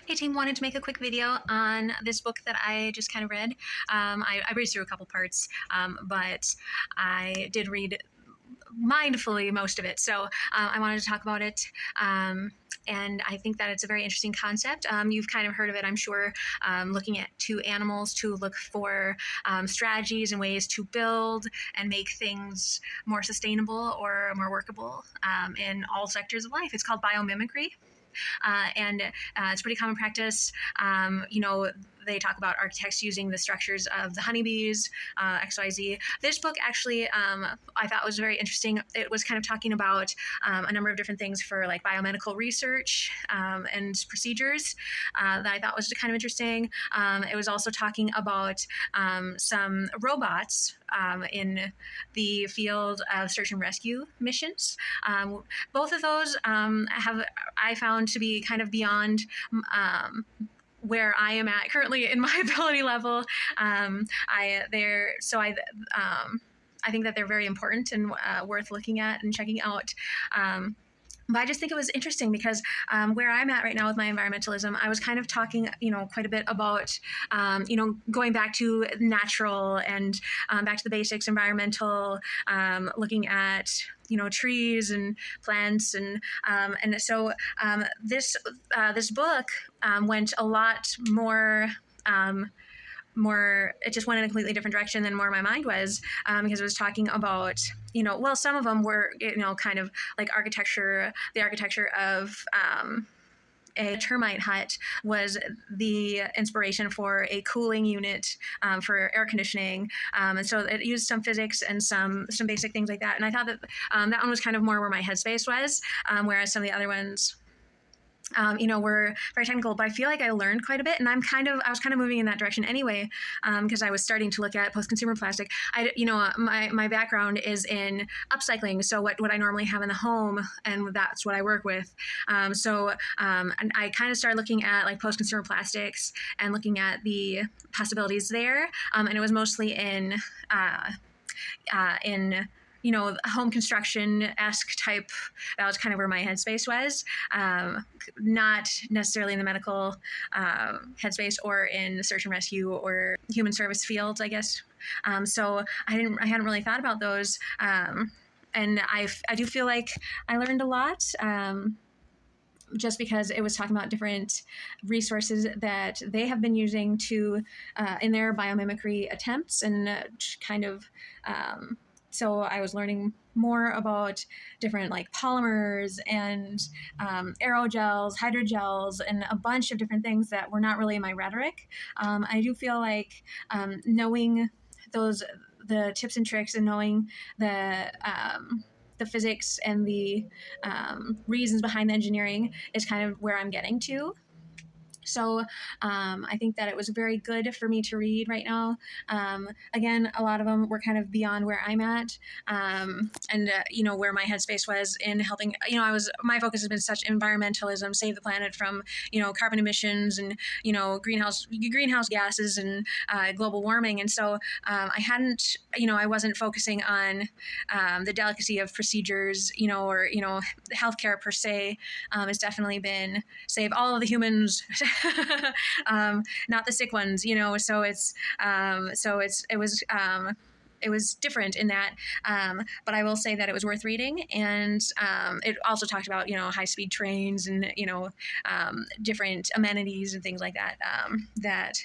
Hey team, wanted to make a quick video on this book that I just kind of read. I breezed through a couple parts, but I did read mindfully most of it. So I wanted to talk about it. And I think that it's a very interesting concept. You've kind of heard of it, I'm sure, looking at to animals to look for strategies and ways to build and make things more sustainable or more workable in all sectors of life. It's called BioMimicry. And it's pretty common practice. They talk about architects using the structures of the honeybees, XYZ. This book actually, I thought was very interesting. It was kind of talking about a number of different things for like biomedical research and procedures that I thought was kind of interesting. It was also talking about some robots in the field of search and rescue missions. Both of those I found to be kind of beyond where I am at currently in my ability level. I think that they're very important and worth looking at and checking out. But I just think it was interesting because where I'm at right now with my environmentalism, I was kind of talking, quite a bit about, going back to natural and back to the basics, environmental, looking at, trees and plants. And so this book went a lot more, it just went in a completely different direction than where my mind was, because it was talking about, some of them were, kind of like architecture, the architecture of a termite hut was the inspiration for a cooling unit for air conditioning. And so it used some physics and some basic things like that. And I thought that that one was kind of more where my headspace was, whereas some of the other ones were very technical, but I feel like I learned quite a bit, and I was kind of moving in that direction anyway, because I was starting to look at post-consumer plastic. My background is in upcycling, so what I normally have in the home, and that's what I work with. And I kind of started looking at like post-consumer plastics and looking at the possibilities there, and it was mostly in home construction-esque type. That was kind of where my headspace was, not necessarily in the medical headspace or in the search and rescue or human service fields, I guess. So I hadn't really thought about those. And I do feel like I learned a lot, just because it was talking about different resources that they have been using to in their biomimicry attempts, and kind of so I was learning more about different like polymers and aerogels, hydrogels, and a bunch of different things that were not really in my rhetoric. I do feel like knowing the tips and tricks, and knowing the physics and the reasons behind the engineering is kind of where I'm getting to. So I think that it was very good for me to read right now. Again, a lot of them were kind of beyond where I'm at, and where my headspace was in helping. My focus has been such environmentalism, save the planet from carbon emissions and greenhouse gases and global warming. And so I wasn't focusing on the delicacy of procedures, or healthcare per se. It's definitely been save all of the humans. Not the sick ones, so it was different in that, but I will say that it was worth reading. And it also talked about high-speed trains and different amenities and things like that, that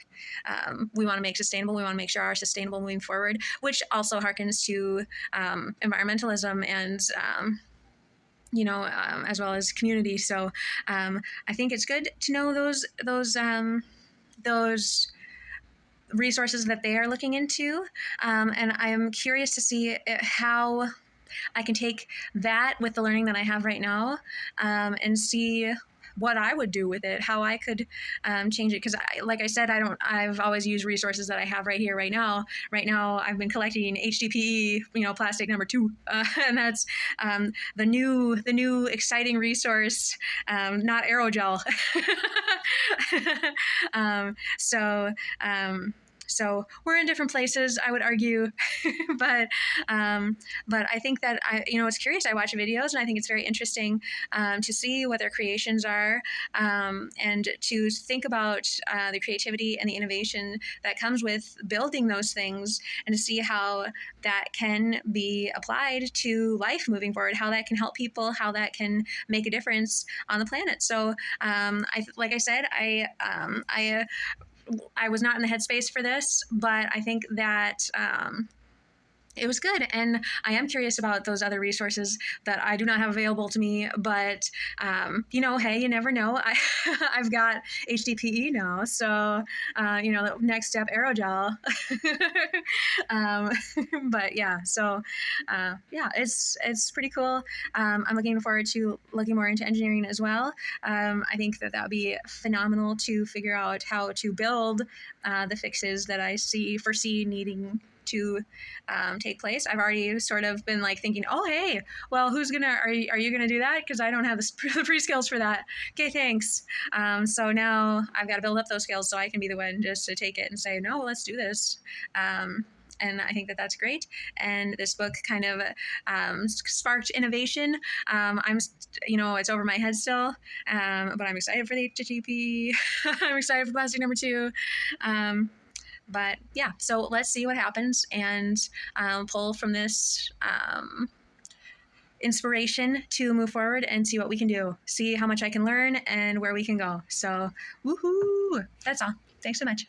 we want to make sustainable. We want to make sure are sustainable moving forward, which also harkens to environmentalism and as well as community. So I think it's good to know those resources that they are looking into, and I'm curious to see how I can take that with the learning that I have right now, and see what I would do with it, how I could change it. Because like I said, I've always used resources that I have right here, right now. Right now, I've been collecting HDPE, plastic number 2, and that's the new exciting resource, not aerogel. So we're in different places, I would argue, but I think that it's curious. I watch videos and I think it's very interesting to see what their creations are, and to think about the creativity and the innovation that comes with building those things, and to see how that can be applied to life moving forward, how that can help people, how that can make a difference on the planet. So, like I said, I was not in the headspace for this, but I think that it was good. And I am curious about those other resources that I do not have available to me. But, hey, you never know. I've got HDPE now. So, the next step, aerogel. But yeah, so it's pretty cool. I'm looking forward to looking more into engineering as well. I think that would be phenomenal to figure out how to build the fixes that I foresee needing to take place. I've already sort of been like thinking, oh, hey, well, are you gonna do that? Because I don't have the pre-skills for that. Okay, thanks. So now I've got to build up those skills so I can be the one just to take it and say, no, let's do this. And I think that that's great. And this book kind of sparked innovation. It's over my head still, but I'm excited for the HTTP. I'm excited for plastic number 2. But yeah, so let's see what happens and pull from this inspiration to move forward and see what we can do, see how much I can learn and where we can go. So, woohoo! That's all. Thanks so much.